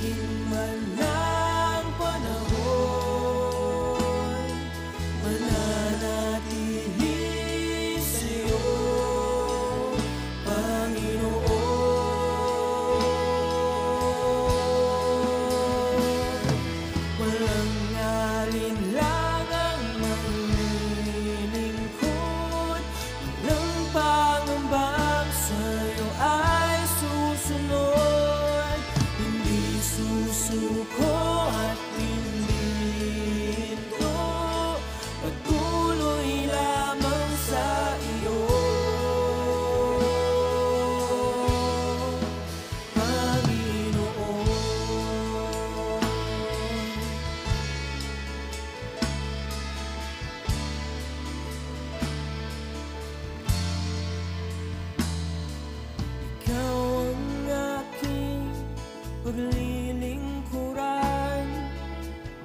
Subukin man ng panahon, mananatili sa'yo, Panginoon. Walang alinlangang maglilingkod, walang pangambang sa'yo ay susunod. Hindi susuko at hindi hinto, patuloy lamang sa iyo, Panginoon. Ikaw ang aking paglilingkuran,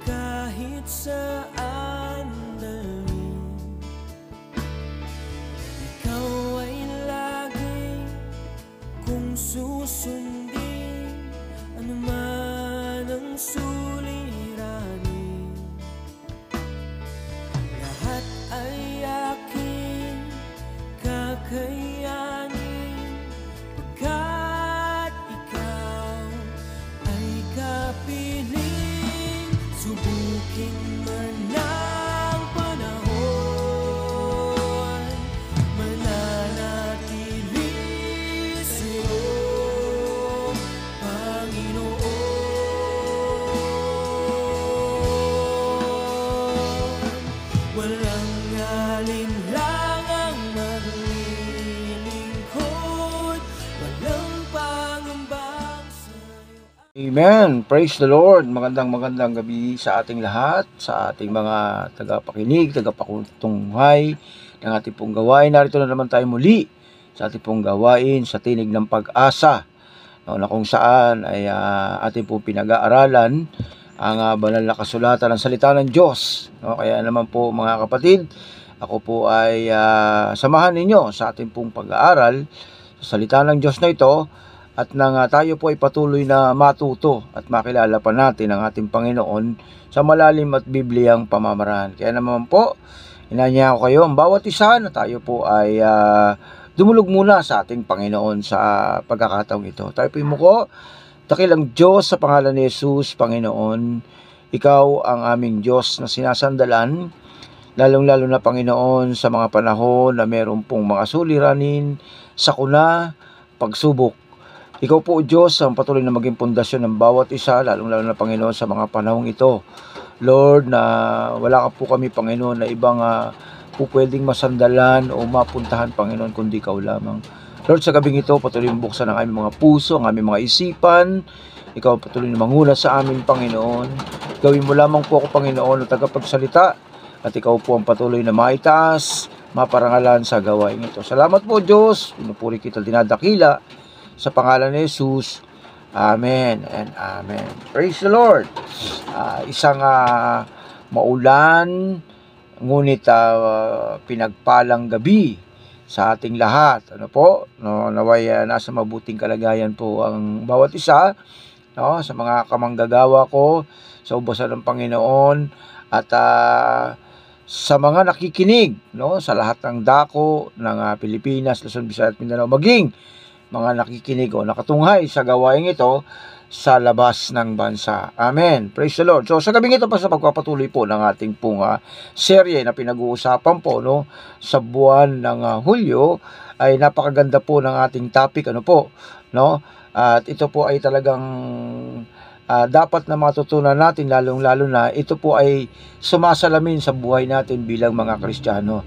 kahit saan dalhin. Ikaw ay lagi kong susundin, anuman ang suliranin. Lahat ay aking kakayanin, pagkat ikaw ay kapiling. Subukin man ng panahon, mananatili sa'yo, Panginoon. Walang alinlangang maglilingkod, walang pangambang sa'yo. Amen. Praise the Lord. Magandang gabi sa ating lahat, sa ating mga tagapakinig, tagapakutunghay ng ating pong gawain. Narito na naman tayo muli sa ating pong gawain sa Tinig ng Pag-asa, no, na kung saan ay ating pong pinag-aaralan ang banal na kasulatan ng salita ng Diyos. No, kaya naman po mga kapatid, ako po ay samahan ninyo sa ating pong pag-aaral sa salita ng Diyos na ito, at nang tayo po ay patuloy na matuto at makilala pa natin ang ating Panginoon sa malalim at Bibliyang pamamaraan. Kaya naman po, inanya ko kayo ang bawat isa na tayo po ay dumulog muna sa ating Panginoon sa pagkakataong ito. Tayo po umuko. Dakilang Diyos, sa pangalan ni Jesus, Panginoon, Ikaw ang aming Diyos na sinasandalan, lalong-lalo na Panginoon sa mga panahon na meron pong mga suliranin, sakuna, pagsubok. Ikaw po, Diyos, ang patuloy na maging pundasyon ng bawat isa, lalong-lalo na Panginoon sa mga panahong ito. Lord, na wala ka po kami, Panginoon, na ibang po pwedeng masandalan o mapuntahan, Panginoon, kundi Ikaw lamang. Lord, sa gabing ito, patuloy mong buksan ang aming mga puso, ang aming mga isipan. Ikaw patuloy na manguna sa amin, Panginoon. Gawin mo lamang po ako, Panginoon, na tagapagsalita, at Ikaw po ang patuloy na maitaas, maparangalan sa gawain ito. Salamat po, Diyos. Pinupuri kita, dinadakila sa pangalan ni Jesus. Amen and amen. Praise the Lord. Isang maulan, ngunit pinagpalang gabi sa ating lahat. Ano po? No, naway nasa mabuting kalagayan po ang bawat isa, no, sa mga kamanggagawa ko, sa ubasan ng Panginoon, at sa mga nakikinig, no, sa lahat ng dako ng Pilipinas, Luzon, Visayas at Mindanao, maging mga nakikinig o nakatunghay sa gawain ito sa labas ng bansa. Amen. Praise the Lord. So sa gabing ito pa, sa pagpapatuloy po ng ating pong serye na pinag-uusapan po, no, sa buwan ng Hulyo, ay napakaganda po ng ating topic, ano po, no? At ito po ay talagang dapat na matutunan natin, lalong-lalo na ito po ay sumasalamin sa buhay natin bilang mga Kristiyano.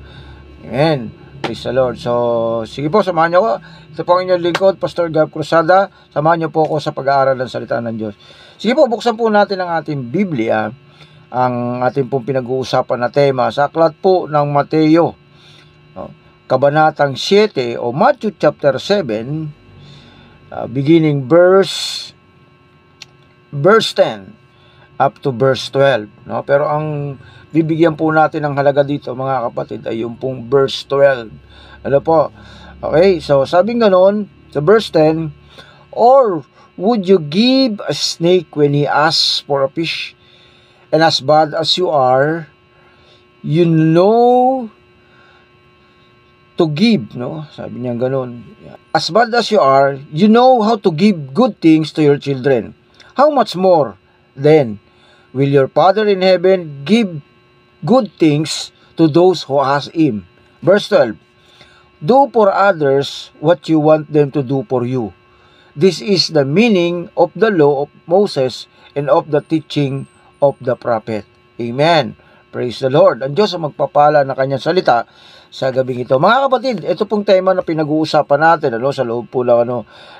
Amen. Praise the Lord. So, sige po, samahan niyo ako. Ito po ang inyong lingkod, Pastor Gab Cruzada. Samahan niyo po ako sa pag-aaral ng salita ng Diyos. Sige po, buksan po natin ang ating Biblia, ang ating pong pinag-uusapan na tema sa aklat po ng Mateo, no, Kabanatang 7 o Matthew chapter 7, beginning verse 10 up to verse 12, no? Pero ang bibigyan po natin ng halaga dito, mga kapatid, ay yung pong verse 12. Ano po? Okay, so sabing ganon, sa verse 10, or would you give a snake when he asks for a fish? And as bad as you are, you know to give, no? Sabi niya ganun. As bad as you are, you know how to give good things to your children. How much more, then, will your Father in heaven give good things to those who ask Him? Verse 12, do for others what you want them to do for you. This is the meaning of the law of Moses and of the teaching of the prophet. Amen. Praise the Lord. Ang Diyos ang magpapala ng kanyang salita sa gabing ito. Mga kapatid, ito pong tema na pinag-uusapan natin sa loob po lang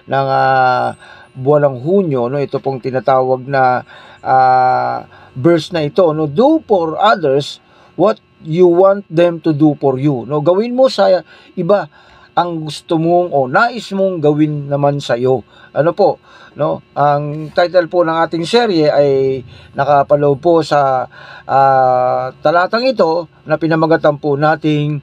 ng buwan ng Hunyo, ito pong tinatawag na verse na ito, do for others what you want them to do for you. Gawin mo sa iba ang gusto mong o nais mong gawin naman sa iyo. Ang title po ng ating serye ay nakapaloob po sa talatang ito na pinamagatan po nating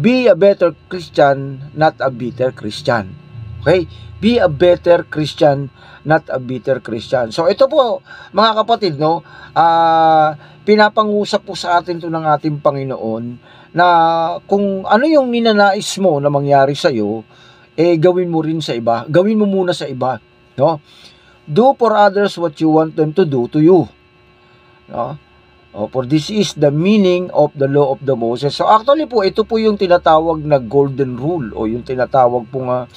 be a better Christian, not a bitter Christian. Okay? Be a better Christian, not a bitter Christian. So ito po mga kapatid, pinapangusap po sa atin to ng ating Panginoon na kung ano yung ninanais mo na mangyari sa iyo, gawin mo rin sa iba. Gawin mo muna sa iba, Do for others what you want them to do to you. For this is the meaning of the law of the Moses. So actually po, ito po yung tinatawag na golden rule o yung tinatawag pong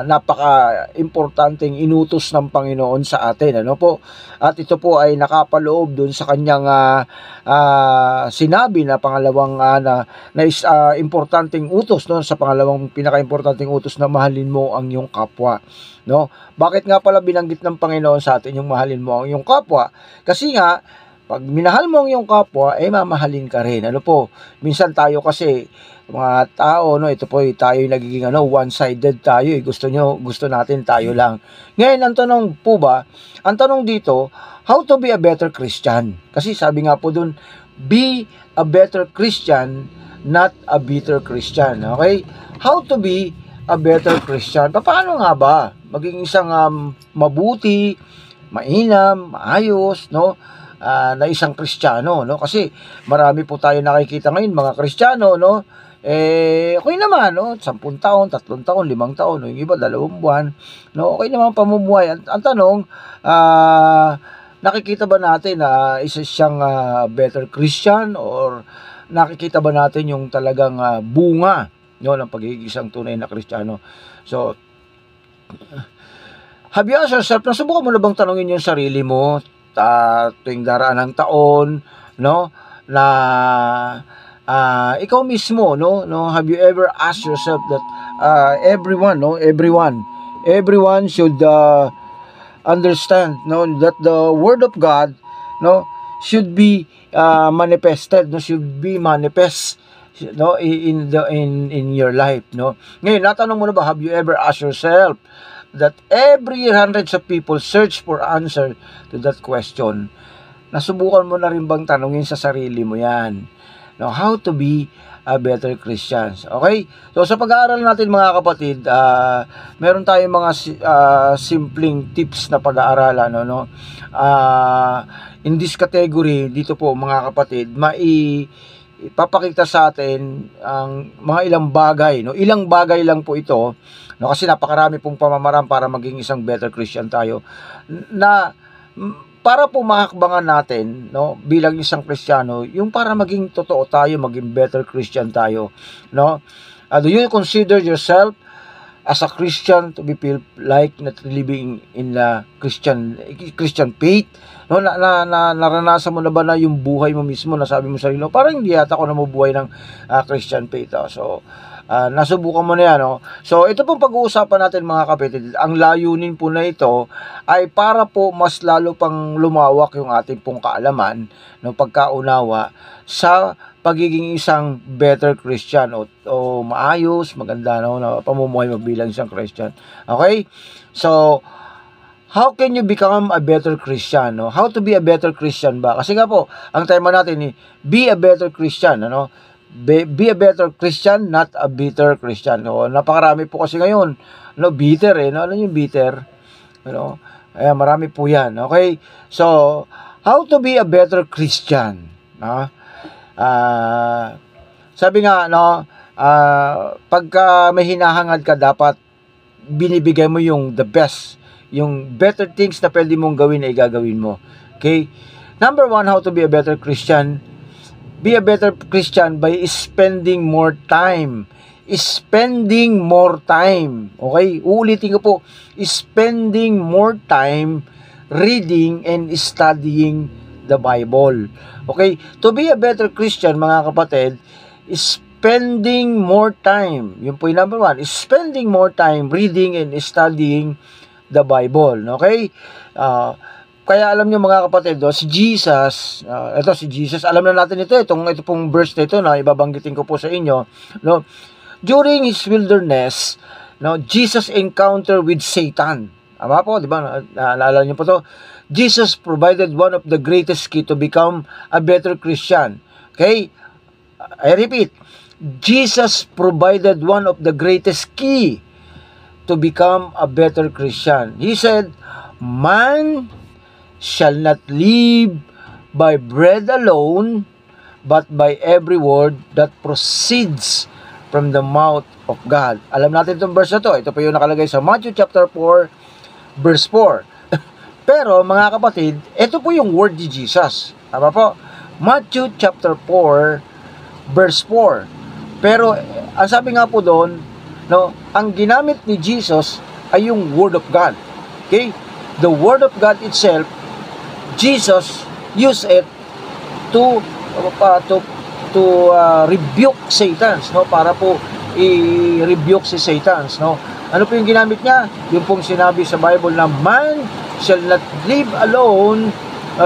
napaka-importanteng inutos ng Panginoon sa atin. At ito po ay nakapaloob dun sa kanyang sinabi na pangalawang importanteng utos, sa pangalawang pinaka-importanteng utos na mahalin mo ang iyong kapwa. Bakit nga pala binanggit ng Panginoon sa atin yung mahalin mo ang iyong kapwa? Kasi nga, pag minahal mo ang iyong kapwa, mamahalin ka rin. Minsan tayo kasi, mga tao, ito po, tayo yung nagiging one-sided tayo. Gusto natin tayo lang. Ngayon, ang tanong po ba, ang tanong dito, how to be a better Christian? Kasi sabi nga po dun, be a better Christian, not a bitter Christian. Okay? How to be a better Christian? Paano nga ba? Maging isang mabuti, mainam, maayos, na isang Kristiyano, kasi marami po tayo nakikita ngayon mga Kristiyano, okay naman, 10 taon, 3 taon, 5 taon, yung iba 2 buwan, okay naman pamumuhay. Ang tanong, nakikita ba natin na isa siyang better Christian, or nakikita ba natin yung talagang bunga ng pagiging isang tunay na Kristiyano? So, have you asked yourself, nasubukan mo na bang tanongin yung sarili mo tuwing daraan ng taon, na ikaw mismo, have you ever asked yourself that everyone should understand, that the word of God, should be manifested, should be manifest, in your life, Ngayon, natanong mo na ba, have you ever asked yourself that every hundreds of people search for answer to that question? Nasubukan mo na rin bang tanungin sa sarili mo yan? How to be a better Christian? Okay? So sa pag-aaral natin mga kapatid, meron tayong mga simpleng tips na pag-aaralan. In this category, dito po mga kapatid, ipapakita sa atin ang mga ilang bagay, ilang bagay lang po ito, kasi napakarami pong pamamaraan para maging isang better Christian tayo, na para po mahakbangan natin, bilang isang Kristiyano, yung para maging totoo tayo, maging better Christian tayo, do you consider yourself as a Christian to be feel like not living in the Christian faith? Naranasan mo na ba na yung buhay mo mismo, na sabi mo sa sarili, parang hindi yata ako namubuhay ng Christian faith. So nasubukan mo na yan. So ito pong pag-uusapan natin mga kapatid, ang layunin po na ito ay para po mas lalo pang lumawak yung ating pong kaalaman, pagkaunawa sa pagiging isang better Christian o maayos, maganda na pamumuhay mo bilang isang Christian. Okay? So how can you become a better Christian? How to be a better Christian ba? Kasi nga po, ang tema natin be a better Christian. Be a better Christian, not a bitter Christian. No, napakarami po kasi ngayon, no, bitter no, ano yung bitter? No? Ayan, marami po 'yan. Okay? So, how to be a better Christian, no? Sabi nga, no, pagka may hinahangad ka, dapat binibigay mo yung the best, yung better things na pwede mong gawin ay gagawin mo. Okay? Number 1, how to be a better Christian. Be a better Christian by spending more time. Spending more time. Okay? Uulitin ko po. Spending more time reading and studying the Bible. Okay? To be a better Christian, mga kapatid, spending more time. Yun po yung number 1. Spending more time reading and studying the Bible. Okay? Kaya alam niyo mga kapatid, si Jesus, si Jesus, alam na natin ito pong verse na ito na ibabanggitin ko po sa inyo, no? During his wilderness, no, Jesus encounter with Satan. Tama po, di ba? Naalala niyo po to? Jesus provided one of the greatest key to become a better Christian. Okay? I repeat, Jesus provided one of the greatest key to become a better Christian. He said, man shall not live by bread alone, but by every word that proceeds from the mouth of God. Alam natin itong verse na to. Ito po yung nakalagay sa Matthew chapter 4, verse 4. Pero, mga kapatid, ito po yung word ni Jesus. Tama po? Matthew chapter 4, verse 4. Pero, ang sabi nga po doon, no, ang ginamit ni Jesus ay yung word of God. Okay? The word of God itself, Jesus used it to rebuke Satans, no, para po i-rebuke si Satans, no. Ano po yung ginamit niya? Yung pong sinabi sa Bible na man shall not live alone,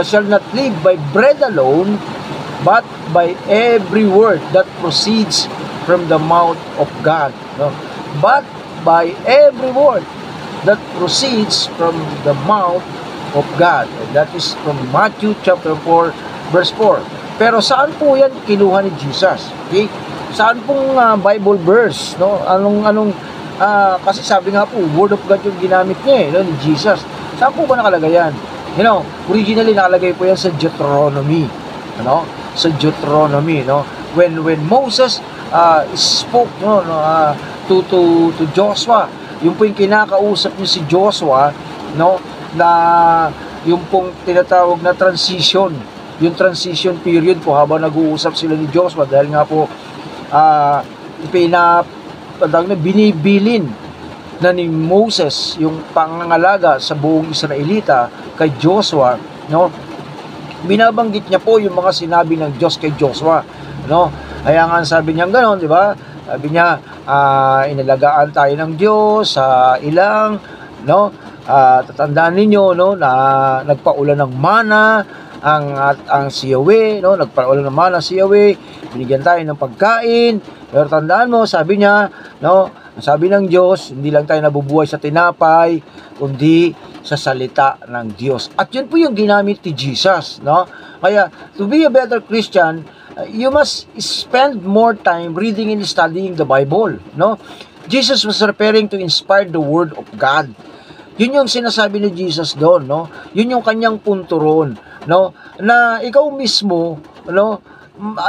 shall not live by bread alone, but by every word that proceeds from the mouth of God, no. But by every word that proceeds from the mouth of God. And that is from Matthew chapter 4, verse 4. Pero saan po yan kinuha ni Jesus? Okay? Saan pong Bible verse? No? Kasi sabi nga po, word of God yung ginamit niya, no, ni Jesus. Saan po ba nakalagay yan? You know, originally nakalagay po yan sa Deuteronomy. Ano? Sa Deuteronomy, no? When Moses spoke, no, to Joshua, yung po yung kinakausap niya si Joshua, no, na yung pong tinatawag na transition, yung transition period po habang nag-uusap sila ni Joshua, dahil nga po binibilin na ni Moses yung pangangalaga sa buong Israelita kay Joshua, no, binabanggit niya po yung mga sinabi ng Diyos kay Joshua, no. Kaya nga sabi niya gano'n, di ba? Sabi niya, inalagaan tayo ng Diyos sa ilang, no. Tatandaan ninyo, no, na nagpaulan ng mana ang si Yahweh, no, nagpaulan ng mana si Yahweh, binigyan tayo ng pagkain. Pero tandaan mo, sabi niya, no, sabi ng Diyos, hindi lang tayo nabubuhay sa tinapay, kundi sa salita ng Diyos. At yun po yung ginamit ni Jesus, no. Kaya to be a better Christian, you must spend more time reading and studying the Bible, no. Jesus was preparing to inspire the Word of God. Yun yung sinasabi ni Jesus doon, no? Yun yung kanyang punto roon, no? Na ikaw mismo, no?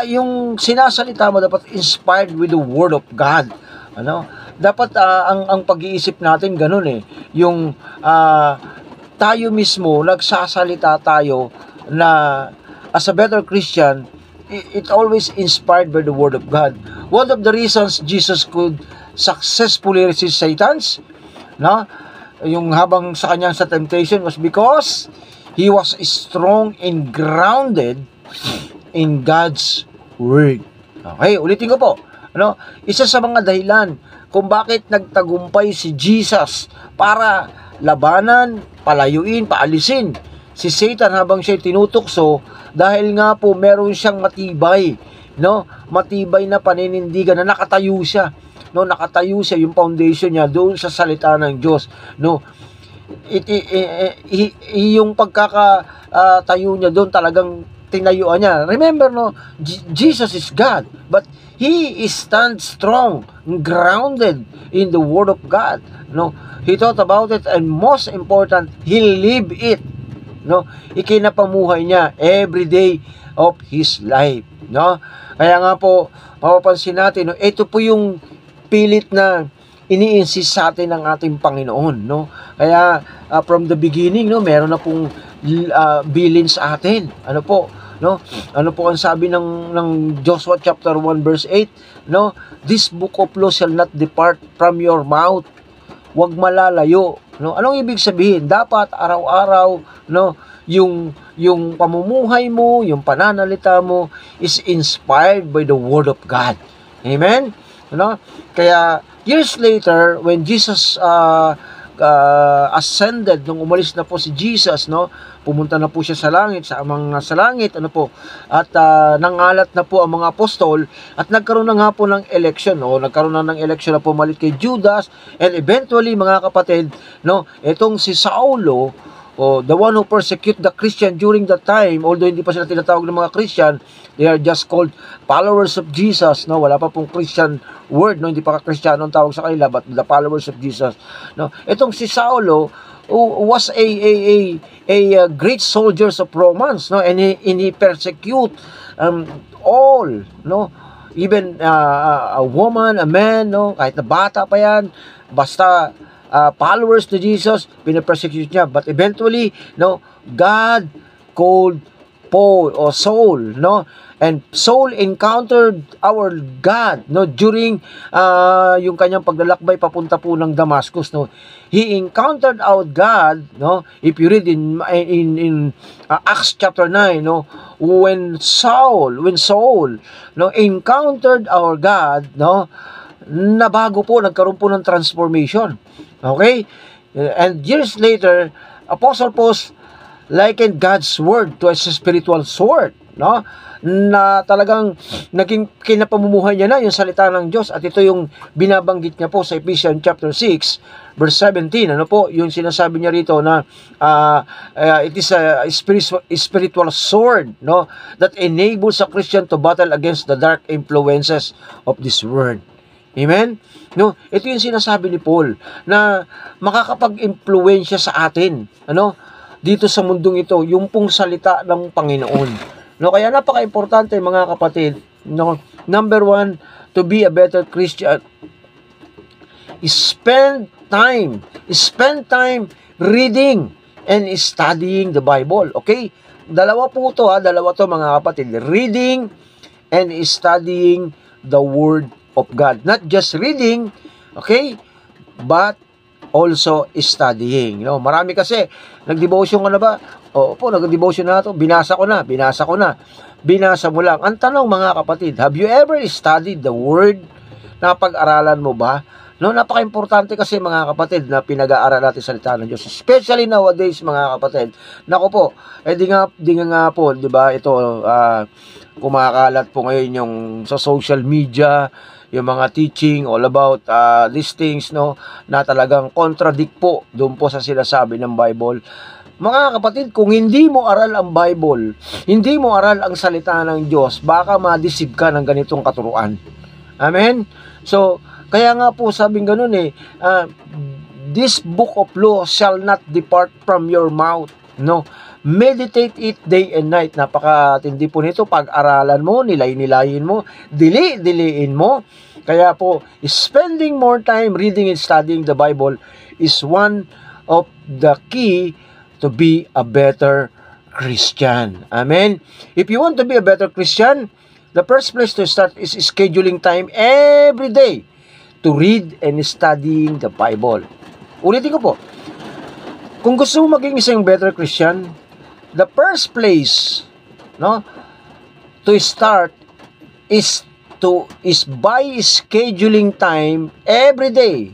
Yung sinasalita mo dapat inspired with the Word of God, ano? Dapat ang pag-iisip natin ganun eh. Yung tayo mismo nagsasalita tayo na as a better Christian, it always inspired by the Word of God. One of the reasons Jesus could successfully resist Satans, no? Yung habang sa kanyang sa temptation was because he was strong and grounded in God's Word. Okay, ulitin ko po. Ano? Isa sa mga dahilan kung bakit nagtagumpay si Jesus para labanan, palayuin, paalisin si Satan habang siya tinutukso, dahil nga po meron siyang matibay, no? Matibay na paninindigan na nakatayo siya. No, nakatayo siya, yung foundation niya doon sa salita ng Diyos, no. Yung pagkakatayo niya doon, talagang tinayuan niya. Remember, no, Jesus is God, but He is stand strong, grounded in the Word of God. No, He thought about it, and most important, He lived it. No, ikinapamuhay niya every day of His life. No, kaya nga po, mapapansin natin, no, ito po yung pilit na ini-insist sa atin ng ating Panginoon, no? Kaya from the beginning, no, meron na pong bilin sa atin. Ano po, no? Ano po ang sabi ng Joshua chapter 1 verse 8, no? This book of law shall not depart from your mouth. Huwag malalayo, no? Anong ibig sabihin? Dapat araw-araw, no, yung pamumuhay mo, yung pananalita mo is inspired by the Word of God. Amen? No? Kaya years later, when Jesus ascended, nung umalis na po si Jesus, no, pumunta na po siya sa langit, sa langit, ano po, at nangalat na po ang mga apostol, at nagkaroon na nga po ng election, no, nagkaroon na ng election na pumalit kay Judas, and eventually, mga kapatid, no, itong si Saulo, the one who persecute the Christian during that time, although hindi pa sila tinatawag ng mga Christian, they are just called followers of Jesus, no? Wala pa pong Christian word, no? Hindi pa Kristiyano ang tawag sa kanila, but the followers of Jesus, no? Itong si Saulo was a great soldiers of Romans, no? And he persecute all, no? Even a woman, a man, no? Kahit na bata pa yan, basta followers to Jesus, pinapersecute niya. But eventually, no, God called Paul or Saul, no, and Saul encountered our God, no, during yung kanyang paglalakbay papunta po ng Damascus, no. He encountered our God, no. If you read in Acts chapter 9, no, when Saul, no, encountered our God, no, nabago po, nagkaroon po ng transformation. Okay? And years later, Apostle Paul likened God's word to a spiritual sword, no? Na talagang naging kinapamumuhay niya na yung salita ng Diyos, at ito yung binabanggit niya po sa Ephesians chapter 6 verse 17. Ano po yung sinasabi niya rito na it is a spiritual sword, no, that enables a Christian to battle against the dark influences of this world. Amen? No, ito yung sinasabi ni Paul na makakapag-impluwensya sa atin, ano, dito sa mundong ito, yung pong salita ng Panginoon. No, kaya napaka-importante, mga kapatid, no, number one, to be a better Christian, spend time reading and studying the Bible. Okay? Dalawa to, mga kapatid, reading and studying the Word of God. Not just reading, okay, but also studying. You know, marami kasi, nag-devotion ka na ba? Opo, nag-devotion na ito. Binasa ko na. Binasa mo lang. Ang tanong, mga kapatid, have you ever studied the Word? Napag-aralan mo ba? No, napaka-importante kasi, mga kapatid, na pinag-aaral natin salita ng Diyos. Especially nowadays, mga kapatid. Nako po, di nga po, di ba, ito, kumakalat po ngayon yung sa social media, yung mga teaching all about these things, no, na talagang contradict po doon po sa sinasabi ng Bible. Mga kapatid, kung hindi mo aral ang Bible, hindi mo aral ang salita ng Diyos, baka ma-deceive ka ng ganitong katuruan. Amen? So, kaya nga po sabing ganun this book of law shall not depart from your mouth, no? Meditate it day and night. Napakatindi po nito. Pag-aralan mo, nilay-nilayin mo, diliin mo. Kaya po, spending more time reading and studying the Bible is one of the key to be a better Christian. Amen? If you want to be a better Christian, the first place to start is scheduling time every day to read and studying the Bible. Ulitin ko po. Kung gusto mo maging isang better Christian, the first place, no, to start is by scheduling time every day.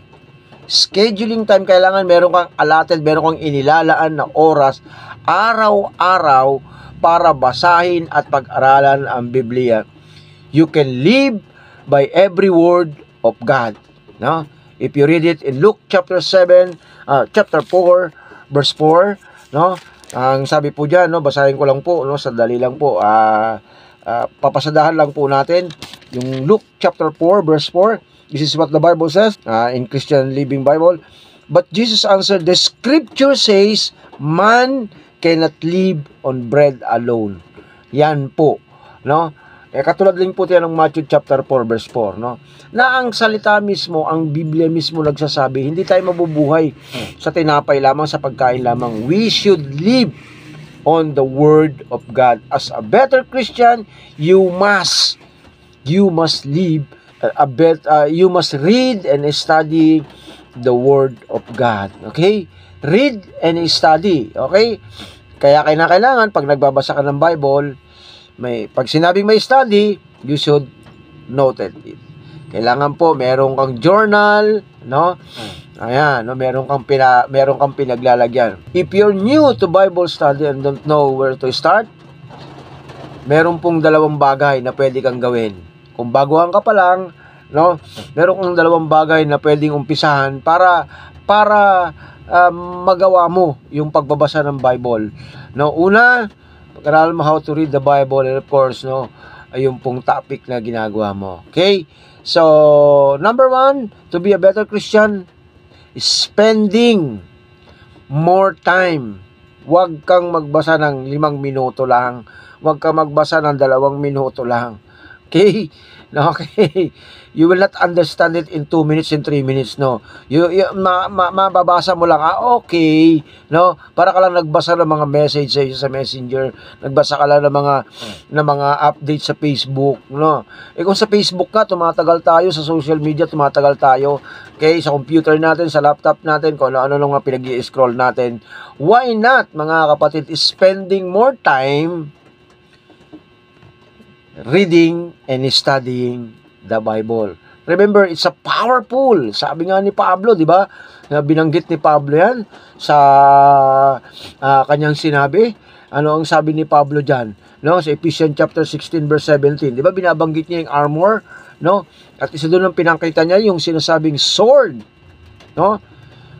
Scheduling time, kailangan meron kang allotted, meron kang inilalaan na oras araw-araw para basahin at pag-aralan ang Biblia. You can live by every word of God, no? If you read it in Luke chapter 4 verse 4, no? Ang sabi po diyan, no, basahin ko lang po, no, sandali lang po. Papasadahan lang po natin yung Luke chapter 4 verse 4. This is what the Bible says in Christian Living Bible. But Jesus answered, the scripture says, man cannot live on bread alone. Yan po, no? Katulad din po yan ng Matthew chapter 4 verse 4, no? Na ang salita mismo, ang Biblia mismo nagsasabi, hindi tayo mabubuhay sa tinapay lamang, sa pagkain lamang. We should live on the Word of God. As a better Christian, you must live you must read and study the Word of God. Okay? Read and study. Okay? Kaya kailangan pag nagbabasa ka ng Bible, pag sinabing may study, you should note it. Kailangan po meron kang journal, no? Ayan, no, meron kang pinaglalagyan. If you're new to Bible study and don't know where to start, meron pong dalawang bagay na pwede kang gawin. Kung baguhan ka pa lang, no, meron kang dalawang bagay na pwedeng umpisahan para magawa mo yung pagbabasa ng Bible. No, una, pag-aralan mo how to read the Bible, and of course, no, yung pong topic na ginagawa mo. Okay? So, number 1, to be a better Christian, is spending more time. Huwag kang magbasa ng 5 minuto lang. Huwag kang magbasa ng 2 minuto lang. Okay? Okay. You will not understand it in 2 minutes and 3 minutes, no. Mababasa mo lang, okay, no. Para ka lang nagbasa ng mga message sa Messenger, nagbasa ka lang ng mga updates sa Facebook, no. Kung sa Facebook ka, tumatagal tayo, sa social media tumatagal tayo, okay, sa computer natin, sa laptop natin, kung ano nga pinag-i-scroll natin. Why not, mga kapatid, is spending more time reading and studying the Bible. Remember, it's a powerful. Sabi nga ni Pablo, di ba? Binanggit ni Pablo yan sa kanyang sinabi. Ano ang sabi ni Pablo diyan? No, sa Ephesians chapter 16 verse 17. Di ba binabanggit niya yung armor, no? At isa doon ang pinakita niya yung sinasabing sword, no?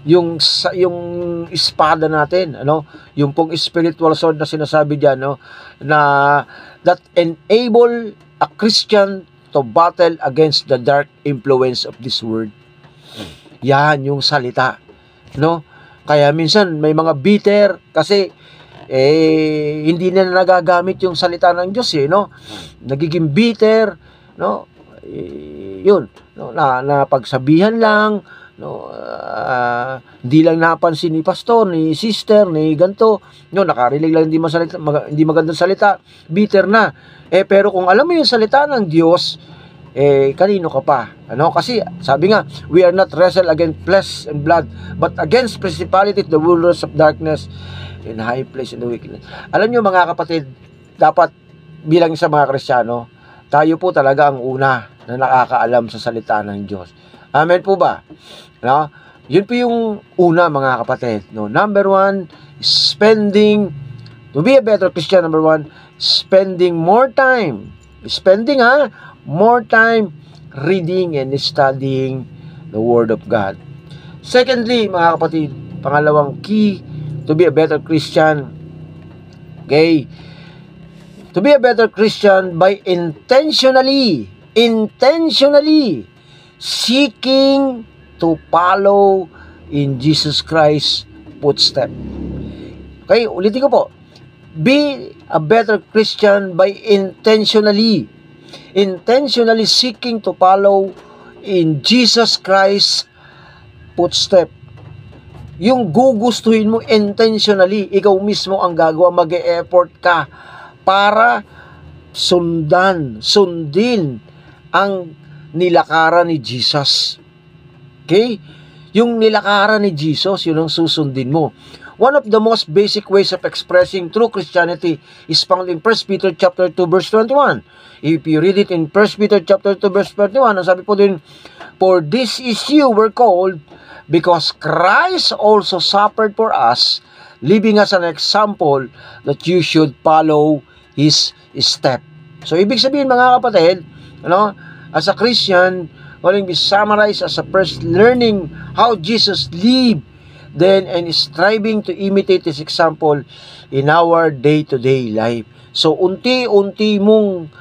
Yung espada natin, ano? Yung pong spiritual sword na sinasabi diyan, no? Na that enable a Christian to battle against the dark influence of this world. Yan yung salita, no? Kaya minsan may mga bitter kasi hindi na nagagamit yung salita ng Diyos, no? Nagiging bitter, no? Yun, no? Na pagsabihan lang, no, hindi lang napansin ni pastor, ni sister, ni ganto, no, nakarinig lang hindi magandang salita, bitter na. Pero kung alam mo yung salita ng Diyos, kanino ka pa? Ano? Kasi sabi nga, we are not wrestle against flesh and blood, but against principalities, the rulers of darkness in high place and the wickedness. Alam nyo mga kapatid, dapat bilang sa mga Kristiyano, tayo po talaga ang una na nakakaalam sa salita ng Diyos. Amen po ba? No? Yun po yung una mga kapatid. No? Number 1, to be a better Christian, number 1, spending more time. More time reading and studying the Word of God. Secondly, mga kapatid, pangalawang key to be a better Christian, okay, to be a better Christian by intentionally seeking to follow in Jesus Christ's footsteps. Okay, ulitin ko po. Be a better Christian by intentionally seeking to follow in Jesus Christ's footsteps. Yung gugustuhin mo intentionally, ikaw mismo ang gagawa, mag-e-effort ka para sundin ang nilakaran ni Jesus. Okay? Yung nilakaran ni Jesus, yun ang susundin mo. One of the most basic ways of expressing true Christianity is found in 1 Peter chapter 2 verse 21. If you read it in 1 Peter chapter 2 verse 21, ang sabi po din, for this is you were called, because Christ also suffered for us, leaving us an example that you should follow His step. So, ibig sabihin mga kapatid, ano, as a Christian, calling be summarized as a first learning how Jesus lived then and striving to imitate His example in our day-to-day life. So, unti-unti mong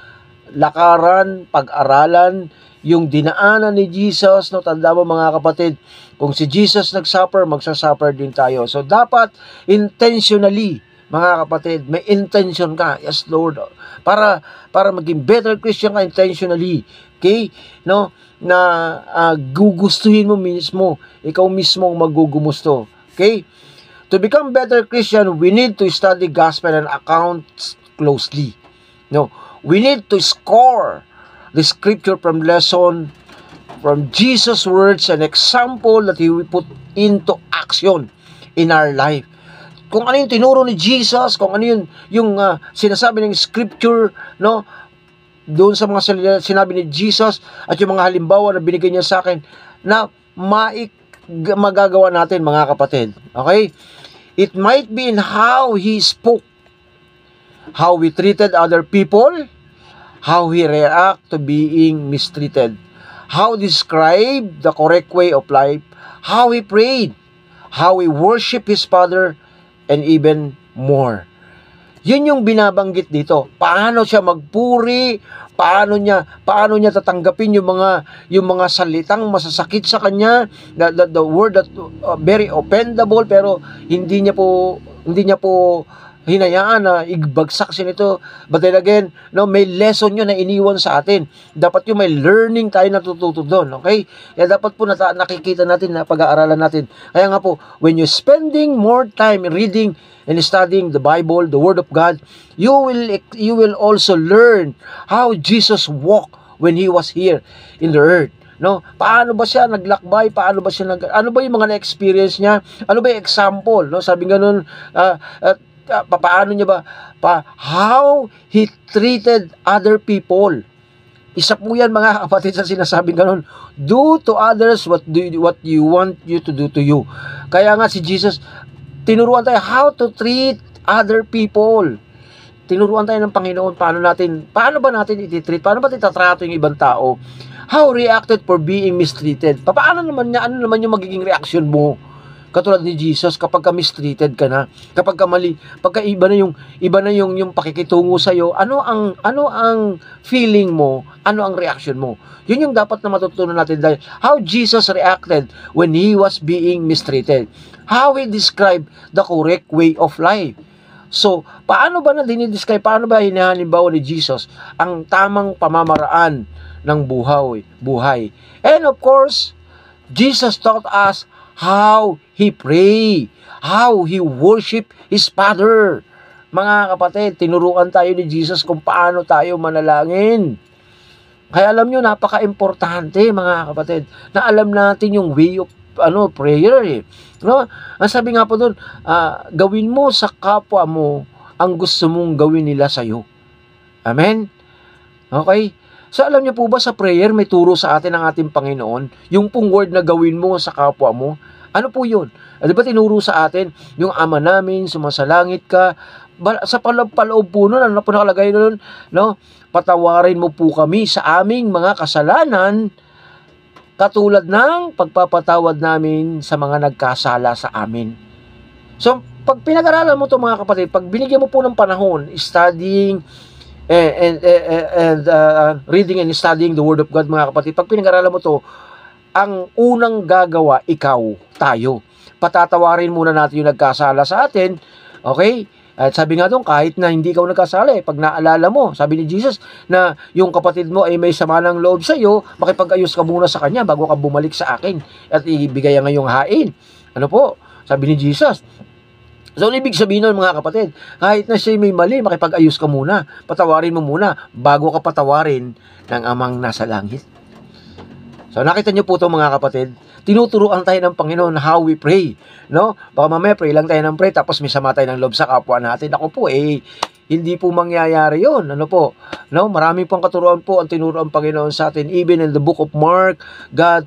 lakaran, pag-aralan, yung dinaanan ni Jesus, no? Tanda mo mga kapatid, kung si Jesus nag-suffer, magsasuffer din tayo. So, dapat intentionally, mga kapatid, may intention ka. Yes, Lord. Para maging better Christian ka intentionally. Okay? No? Na gugustuhin mo mismo. Ikaw mismo magugumusto. Okay? To become better Christian, we need to study gospel and accounts closely. No? We need to score the scripture from lesson, from Jesus' words and example that He will put into action in our life. Kung ano yung tinuro ni Jesus, kung ano yung sinasabi ng scripture, no, doon sa mga sinabi ni Jesus at yung mga halimbawa na binigay niya sa akin na magagawa natin mga kapatid. Okay? It might be in how He spoke, how we treated other people, how He react to being mistreated, how describe the correct way of life, how He prayed, how He worship His Father, and even more. Yun yung binabanggit dito. Paano siya magpuri, paano niya tatanggapin yung mga salitang masasakit sa kanya, the word that very offendable, pero hindi niya po hinayaan na igbagsak siya nito. But then again, no, may lesson yun na iniwan sa atin. Dapat yung may learning tayo natututo doon. Okay? Kaya dapat po nakikita natin na pag-aaralan natin. Kaya nga po, when you're spending more time reading and studying the Bible, the Word of God, you will also learn how Jesus walked when He was here in the earth. No, paano ba siya naglakbay? Paano ba siya ano ba yung mga na-experience niya? Ano ba yung example? No, sabi ganoon, paano niya how He treated other people. Isa po yan mga kapatid sa sinasabing ganun. Do to others what you want you to do to you. Kaya nga si Jesus, tinuruan tayo how to treat other people. Tinuruan tayo ng Panginoon paano ba natin iti-treat, paano ba titatrato yung ibang tao. How reacted for being mistreated. Paano naman niya, ano naman yung magiging reaction mo? Katulad ni Jesus, kapag ka mistreated ka na, kapag ka mali, pagka iba na yung pakikitungo sa iyo, ano ang feeling mo, ano ang reaction mo? Yun yung dapat na matutunan natin dahil how Jesus reacted when He was being mistreated. How He described the correct way of life. So, paano ba na dinidescribe, paano ba hinahalimbawa ni Jesus ang tamang pamamaraan ng buhay? And of course, Jesus taught us how He pray, how He worship His Father. Mga kapatid, tinuruan tayo ni Jesus kung paano tayo manalangin. Kaya alam nyo, napaka-importante mga kapatid, na alam natin yung way of prayer eh. No? Ang sabi nga po doon, gawin mo sa kapwa mo ang gusto mong gawin nila sa iyo. Amen? Okay? So alam niyo po ba sa prayer may turo sa atin ng ating Panginoon, yung pong word na gawin mo sa kapwa mo, ano po yun? Di ba tinuro sa atin, yung Ama namin, sumasalangit ka, sa paloob po nun, ano po nakalagay nun, no? Patawarin mo po kami sa aming mga kasalanan, katulad ng pagpapatawad namin sa mga nagkasala sa amin. So, pag pinag-aralan mo to mga kapatid, pag binigyan mo po ng panahon, studying, and reading and studying the Word of God mga kapatid, pag pinag-aralan mo to, ang unang gagawa, tayo. Patatawarin muna natin yung nagkasala sa atin, okay? At sabi nga doon, kahit na hindi ikaw nagkasala, pag naalala mo, sabi ni Jesus, na yung kapatid mo ay may sama ng loob sa iyo, makipag-ayos ka muna sa kanya bago ka bumalik sa akin at ibigay ang iyong hain. Ano po? Sabi ni Jesus. So, ibig sabihin nun mga kapatid, kahit na siya may mali, makipag-ayos ka muna. Patawarin mo muna bago ka patawarin ng Amang nasa langit. So, nakita niyo po ito mga kapatid, tinuturuan tayo ng Panginoon how we pray. No? Baka mamaya pray lang tayo ng pray, tapos may sama tayo ng loob sa kapwa natin. Ako po, hindi po mangyayari yun. Ano po? No? Marami pong katuruan po ang tinuruan ng Panginoon sa atin. Even in the book of Mark, God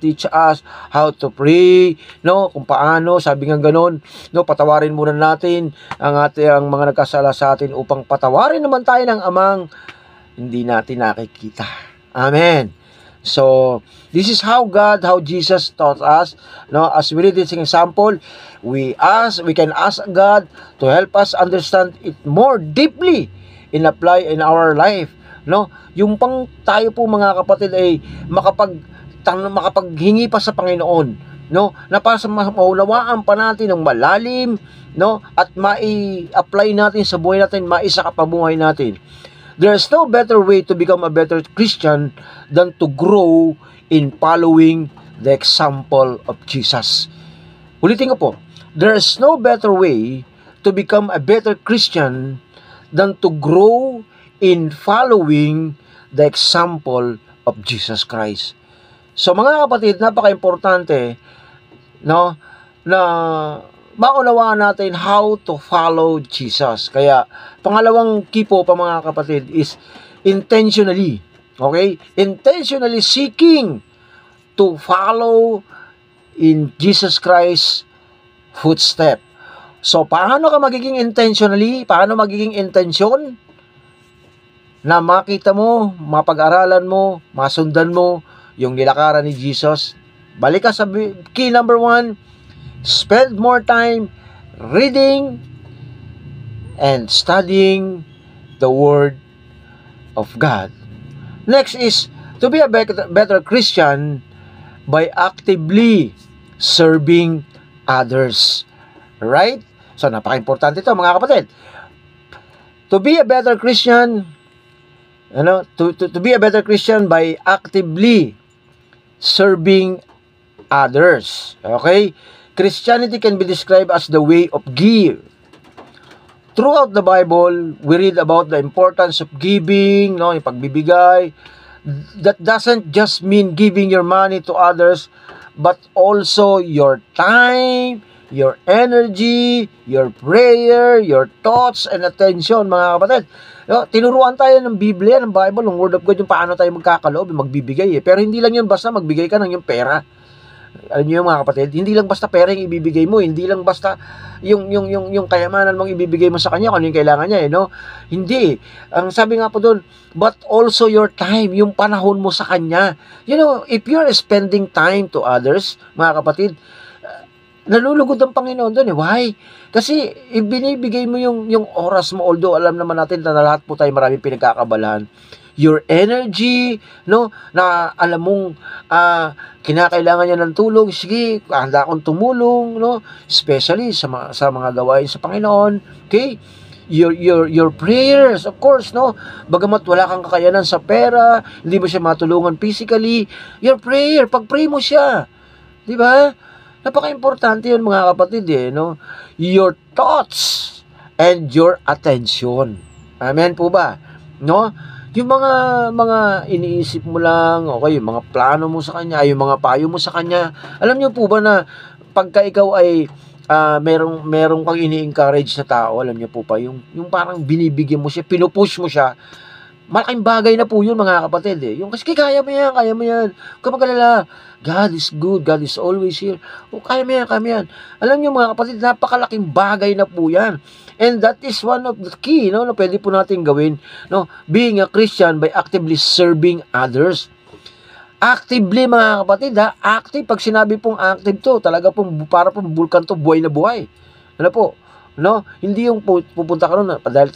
teach us how to pray, no? Kung paano, sabi nga ganun, no? Patawarin muna natin ang mga nagkasala sa atin upang patawarin naman tayo ng Amang hindi natin nakikita. Amen. So, this is how Jesus taught us. No, as we read this example, we can ask God to help us understand it more deeply in apply in our life. No, yung pang tayo po mga kapatid ay makapaghingi pa sa Panginoon, no, na para sa maunawaan pa natin ng malalim, no, at mai-apply natin sa buhay natin, maisa kapabuhay natin. There's no better way to become a better Christian than to grow in following the example of Jesus. Ulitin ko po, there's no better way to become a better Christian than to grow in following the example of Jesus Christ. So mga kapatid, napaka-importante, no, na maunawaan natin how to follow Jesus. Kaya, pangalawang key po pa mga kapatid is intentionally, okay? Intentionally seeking to follow in Jesus Christ's footstep. So, paano ka magiging intentionally? Paano magiging intention? Na makita mo, mapag-aralan mo, masundan mo yung nilakaran ni Jesus. Balik ka sa key number 1, spend more time reading and studying the Word of God. Next is to be a better Christian by actively serving others. Right? So, napaka-importante ito mga kapatid. To be a better Christian, to be a better Christian by actively serving others. Okay? Christianity can be described as the way of give. Throughout the Bible, we read about the importance of giving, no, yung pagbibigay. That doesn't just mean giving your money to others, but also your time, your energy, your prayer, your thoughts, and attention, mga kapatid. No, tinuruan tayo ng Biblia, ng Bible, ng Word of God, yung paano tayo magkakaloob, magbibigay. Pero hindi lang yun basta magbigay ka ng yung pera. Alam niyo mga kapatid, hindi lang basta pera yung ibibigay mo, hindi lang basta yung kayamanan mong ibibigay mo sa kanya kung ano yung kailangan niya, no? Hindi. Ang sabi nga po doon, but also your time, yung panahon mo sa kanya. You know, if you're spending time to others, mga kapatid, nalulugod ang Panginoon doon eh. Why? Kasi ibinibigay mo yung oras mo, although alam naman natin na lahat po tayo maraming pinagkakabalahan. Your energy, no, na alam mong kinakailangan niya ng tulong, sige, handa akong tumulong, no, especially sa mga gawain sa Panginoon. Okay? Your prayers, of course, no, bagamat wala kang kakayanan sa pera, hindi mo siya matulungan physically, your prayer, pag-pray mo siya, di ba? Napaka-importante yun mga kapatid eh, no? Your thoughts and your attention. Amen po ba? No? Yung mga iniisip mo lang, okay, yung mga plano mo sa kanya, yung mga payo mo sa kanya. Alam niyo po ba na pagka ikaw ay merong kang ini-encourage na tao, alam niyo po pa, yung parang binibigyan mo siya, pinupush mo siya, malaking bagay na po yun mga kapatid eh. Yung kasi kaya mo yan. Huwag ka mag-alala. God is good. God is always here. O, kaya mo yan. Alam niyo mga kapatid, napakalaking bagay na po yan. And that is one of the key, no, na pwede po natin gawin, no, being a Christian by actively serving others. Actively mga kapatid, ha? Active. Pag sinabi pong active to, talaga pong para pong bulkan to, buhay na buhay. Ano po? No, hindi yung pupunta ka ron dahil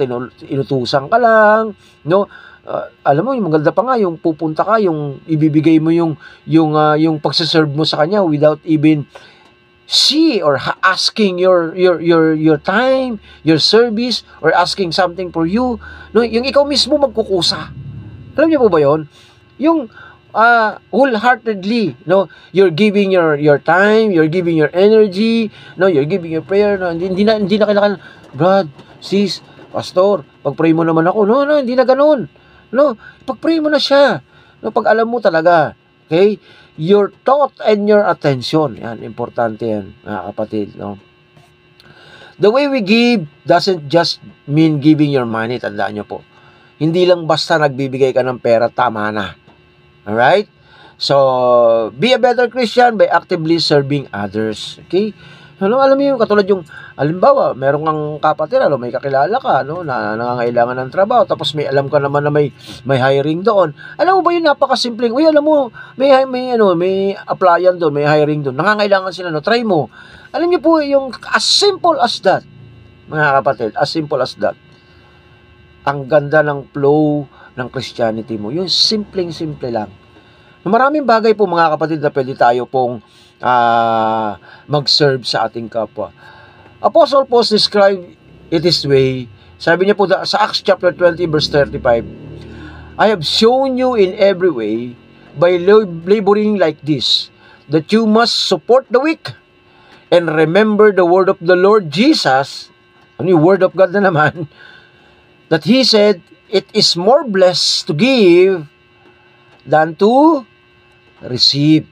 inutusan ka lang, no. Alam mo, yung maganda pa nga yung pupunta ka, yung ibibigay mo yung pagse-serve mo sa kanya without even see or asking your time, your service, or asking something for you, no, yung ikaw mismo magkukusa. Alam niyo po ba 'yon? Yung wholeheartedly, no, you're giving your time, you're giving your energy, no, you're giving your prayer, no, hindi na kailangan, brad, sis, pastor, pag-pray mo naman ako, no, hindi na ganoon, no, pag-pray mo na siya, no, pag alam mo talaga, okay, your thought and your attention, yan, importante yan, mga kapatid, no. The way we give doesn't just mean giving your money, tandaan nyo po, hindi lang basta nagbibigay ka ng pera, tama na. Alright? So, be a better Christian by actively serving others. Okay? Ano, alam mo yung katulad yung, halimbawa, meron kang kapatid, ano, may kakilala ka, no, na nangangailangan ng trabaho, tapos may alam ka naman na may hiring doon. Alam mo ba yung napakasimpleng, uy, alam mo, may applyan doon, may hiring doon, nangangailangan sila, no, try mo. Alam niyo po, yung as simple as that, mga kapatid, as simple as that. Ang ganda ng flow ng Christianity mo, yung simpleng-simple lang. Maraming bagay po mga kapatid na pwede tayo pong mag-serve sa ating kapwa. Apostle Paul described it this way. Sabi niya po sa Acts chapter 20 verse 35, I have shown you in every way by laboring like this, that you must support the weak and remember the word of the Lord Jesus, ano yung word of God na naman, that He said, it is more blessed to give than to receive.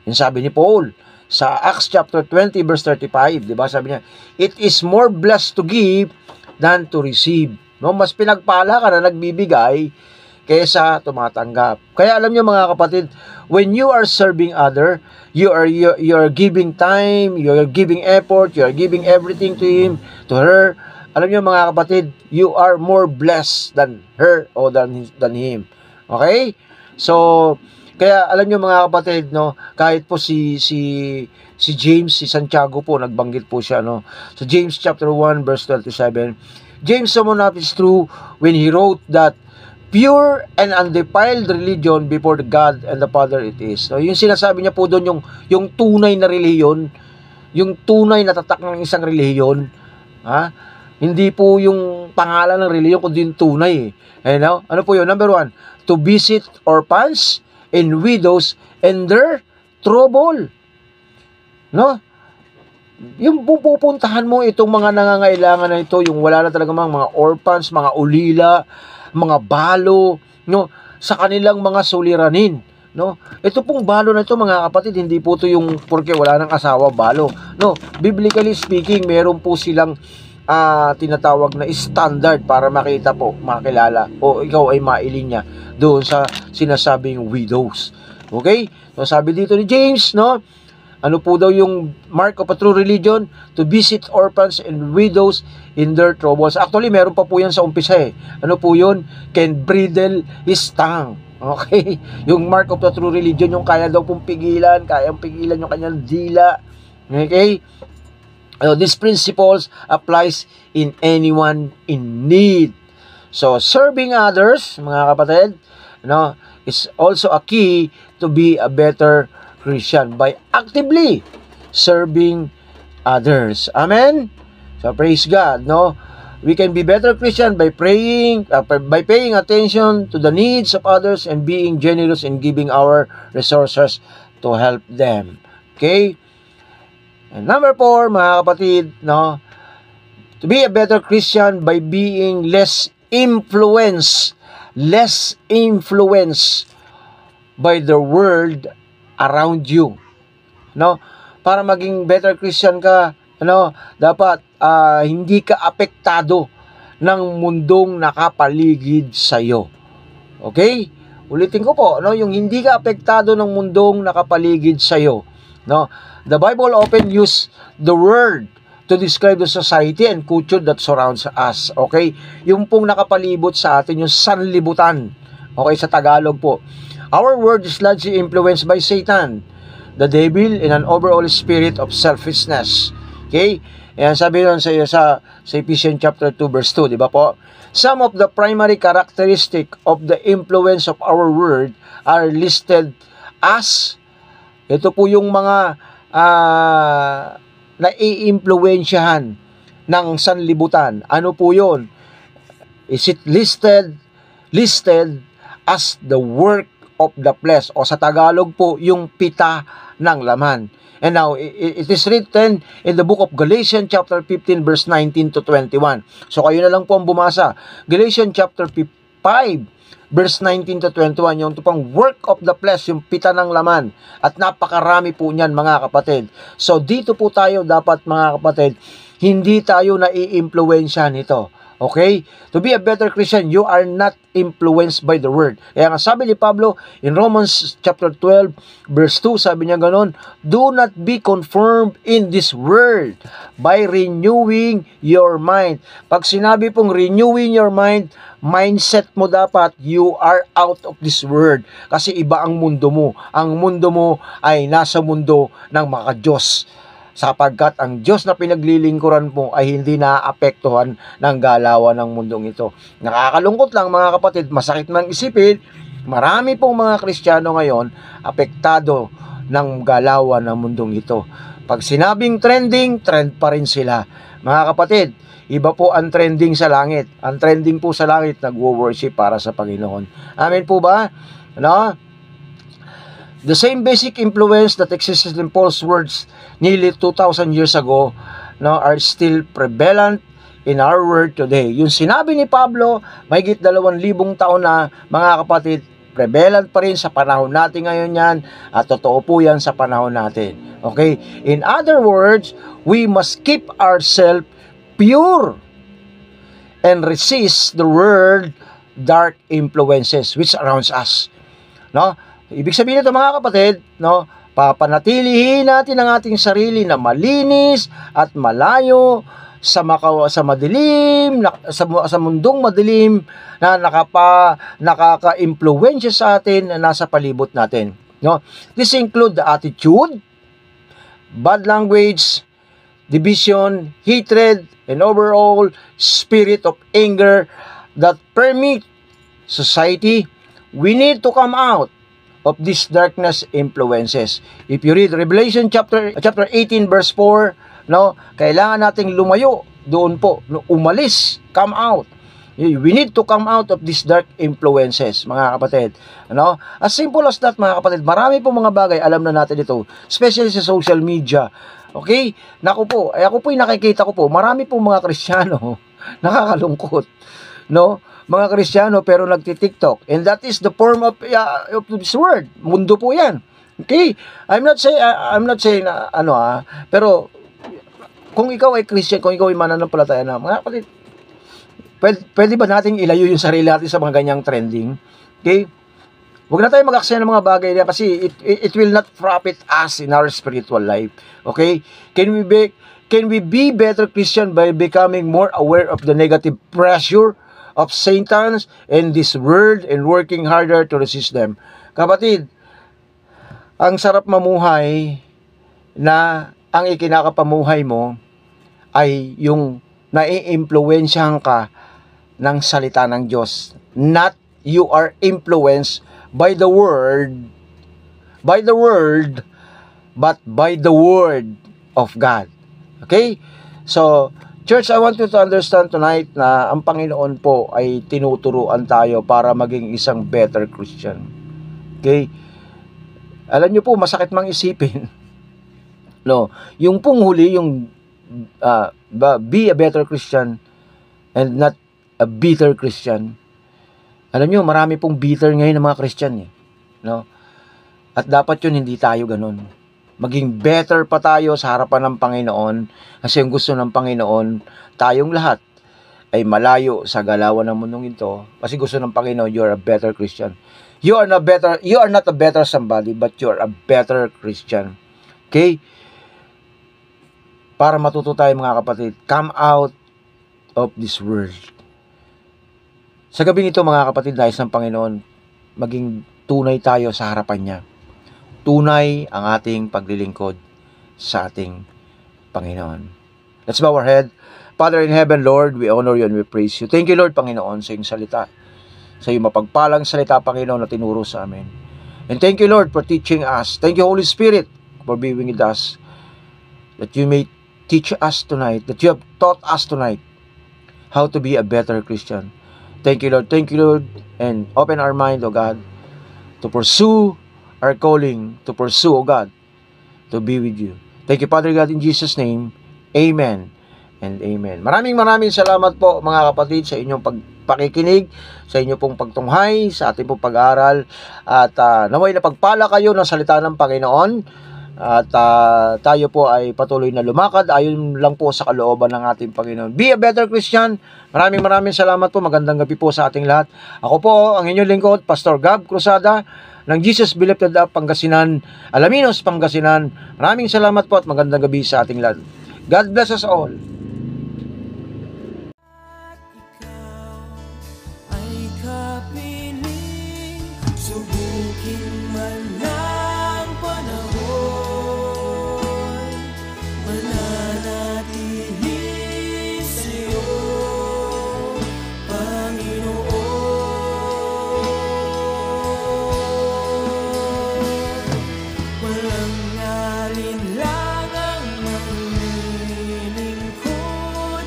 Yung sabi ni Paul sa Acts chapter 20 verse 35, di ba? Sabi niya, it is more blessed to give than to receive. No, mas pinagpala ka na nagbibigay kaysa tumatanggap. Kaya alam niyo mga kapatid, when you are serving other, you are giving time, you are giving effort, you are giving everything to him, to her. Alam niyo mga kapatid, you are more blessed than her or than him. Okay? So, kaya alam niyo mga kapatid, no, kahit po si James, si Santiago po, nagbanggit po siya, no. So James chapter 1 verse 27, James summed up is true when he wrote that pure and undefiled religion before the God and the Father it is. So yung sinasabi niya po doon, yung tunay na relihiyon, yung tunay na tatak ng isang relihiyon, ha? Hindi po yung pangalan ng relihiyon, kundi yung tunay. Ano po yun? Number 1, to visit orphans and widows and their trouble. No? Yung pupuntahan mo itong mga nangangailangan na ito, yung wala na talaga mga orphans, mga ulila, mga balo, no, sa kanilang mga suliranin, no? Ito pong balo na ito mga kapatid, hindi po ito yung porque wala nang asawa balo. No, biblically speaking, meron po silang tinatawag na standard para makita po, makilala o ikaw ay mailinya doon sa sinasabing widows. Okay? So sabi dito ni James, no? Ano po daw yung mark of a true religion? To visit orphans and widows in their troubles. Actually, meron pa po yan sa umpisa eh. Ano po yun? Can bridle his tongue. Okay? Yung mark of the true religion, yung kaya daw pong pigilan, kayang pigilan yung kanyang dila. Okay? These principles applies in anyone in need. So, serving others, mga kapatid, no, is also a key to be a better Christian by actively serving others. Amen? So, praise God, no? We can be better Christian by praying, by paying attention to the needs of others and being generous in giving our resources to help them. Okay? And number 4, mga kapatid, no? To be a better Christian by being less influenced by the world around you. No? Para maging better Christian ka, ano, dapat hindi ka apektado ng mundong nakapaligid sa iyo. Okay? Ulitin ko po, no, yung hindi ka apektado ng mundong nakapaligid sa iyo. No? The Bible often use the word to describe the society and culture that surrounds us. Okay? Yung pong nakapalibot sa atin, yung sanlibutan. Okay, sa Tagalog po. Our world is largely influenced by Satan, the devil, and an overall spirit of selfishness. Okay? Ayan, sabi doon sa Ephesians chapter 2 verse 2, di ba po? Some of the primary characteristic of the influence of our world are listed as, ito po yung mga naiimpluwensyahan ng sanlibutan. Ano po yun? Is it listed as the work of the flesh, o sa Tagalog po, yung pita ng laman. And now, it is written in the book of Galatians chapter 15 verse 19 to 21. So kayo na lang po ang bumasa. Galatians chapter 5 verse 19 to 21, yung pang work of the flesh, yung pita ng laman. At napakarami po niyan mga kapatid. So dito po tayo dapat mga kapatid, hindi tayo naiimpluwensya nito. Okay? To be a better Christian, you are not influenced by the word. Kaya nga sabi ni Pablo in Romans chapter 12 verse 2, sabi niya ganon, do not be conformed in this world by renewing your mind. Pag sinabi pong renewing your mind, mindset mo dapat, you are out of this world. Kasi iba ang mundo mo. Ang mundo mo ay nasa mundo ng mga Diyos. Sapagkat ang Diyos na pinaglilingkuran mo ay hindi naapektuhan ng galawan ng mundong ito. Nakakalungkot lang mga kapatid, masakit man isipin, marami pong mga Kristiyano ngayon apektado ng galawan ng mundong ito. Pag sinabing trending, trend pa rin sila. Mga kapatid, iba po ang trending sa langit. Ang trending po sa langit, nagwo-worship para sa Panginoon. Amen po ba? No? The same basic influence that existed in Paul's words nearly 2,000 years ago are still prevalent in our world today. Yung sinabi ni Pablo, mahigit 2,000 taon na, mga kapatid, prevalent pa rin sa panahon natin ngayon yan, at totoo po yan sa panahon natin. Okay? In other words, we must keep ourselves pure and resist the world dark influences which surrounds us. No? Ibig sabihin nito mga kapatid, no, papanatilihin natin ang ating sarili na malinis at malayo sa madilim, sa mundong madilim na nakaka-impluwensya sa atin na nasa palibot natin. No? This include the attitude, bad language, division, hatred, and overall spirit of anger that permeate society. We need to come out of these darkness influences. If you read Revelation chapter 18 verse 4, no, kailangan nating lumayo doon po, no, umalis, come out. We need to come out of these dark influences, mga kapatid. No? As simple as that, mga kapatid. Marami po mga bagay, alam na natin ito, especially sa social media. Okay? Naku po, ako po yung nakikita ko po, marami po mga Kristiyano, nakakalungkot. No? Mga Kristiyano pero nagti-TikTok, and that is the form of this word. Mundo po 'yan. Okay? I'm not saying pero kung ikaw ay Christian, kung ikaw ay mananampalataya na, mga kapatid, pwede ba nating ilayo yung sarili natin sa mga ganyang trending? Okay? Huwag na tayo mag-aksaya ng mga bagay niya kasi it will not profit us in our spiritual life. Okay? Can we be better Christian by becoming more aware of the negative pressure of Satan in this world and working harder to resist them? Kapatid, ang sarap mamuhay na ang ikinakapamuhay mo ay yung nai-impluwensyahan ka ng salita ng Diyos. Not you are influenced by the word, but by the word of God. Okay? So, church, I want you to understand tonight na ang Panginoon po ay tinuturuan tayo para maging isang better Christian. Okay? Alam niyo po, masakit mang isipin. No, yung pong huli, yung be a better Christian and not a bitter Christian. Alam niyo, marami pong bitter ngayon ng mga Christian. No? At dapat yun, hindi tayo ganun. Maging better pa tayo sa harapan ng Panginoon kasi ang gusto ng Panginoon, tayong lahat ay malayo sa galawan ng mundong ito kasi gusto ng Panginoon, you're a better Christian. You are not a better somebody, but you're a better Christian. Okay? Para matuto tayo mga kapatid, come out of this world. Sa gabi nito mga kapatid, nais ng Panginoon, maging tunay tayo sa harapan niya. Tunay ang ating paglilingkod sa ating Panginoon. Let's bow our head. Father in heaven, Lord, we honor you and we praise you. Thank you, Lord, Panginoon, sa iyong salita. Sa iyong mapagpalang salita, Panginoon, na tinuro sa amin. And thank you, Lord, for teaching us. Thank you, Holy Spirit, for being with us. That you may teach us tonight, that you have taught us tonight how to be a better Christian. Thank you, Lord. Thank you, Lord. And open our mind, O God, to pursue our calling, to pursue, O God, to be with you. Thank you, Father God, in Jesus' name. Amen and amen. Maraming salamat po, mga kapatid, sa inyong pakikinig, sa inyong pong pagtunghay, sa ating pong pag-aaral. At naway na pagpala kayo ng salita ng Panginoon. At tayo po ay patuloy na lumakad ayon lang po sa kalooban ng ating Panginoon. Be a better Christian. Maraming salamat po. Magandang gabi po sa ating lahat. Ako po ang inyong lingkod, Pastor Gab Cruzada ng Jesus Beloved Love Pangasinan, Alaminos, Pangasinan. Maraming salamat po at magandang gabi sa ating lahat. God bless us all. Ay kapiling, subukin man ng panahon, mananatili sa'yo, Panginoon. Walang alinlangang maglilingkod,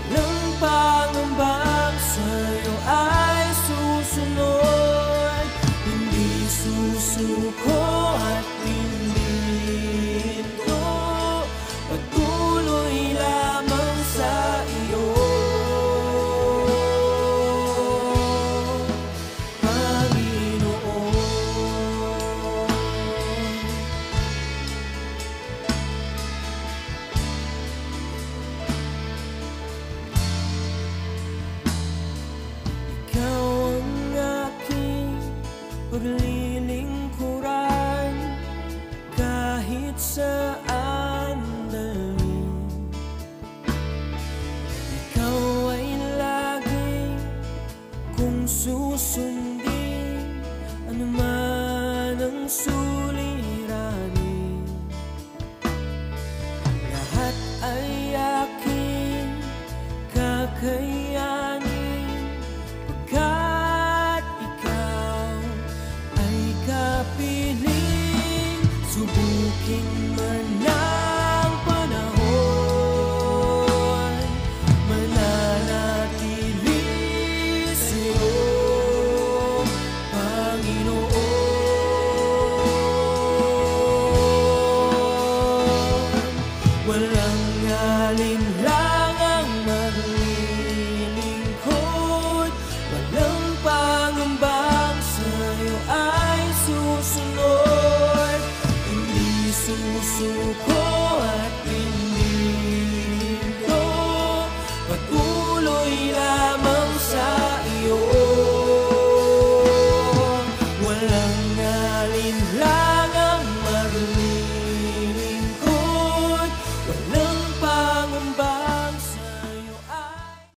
walang pangambang sa'yo ay susunod, hindi susuko at hindi hinto, patuloy lamang sa iyo, Panginoon. Ikaw ang aking paglilingkuran, kahit saan dalhin. Ikaw ay lagi kong susundin, anuman ang suliranin. Lahat ay aking kakayanin, pagkat ikaw ay kapiling, subukin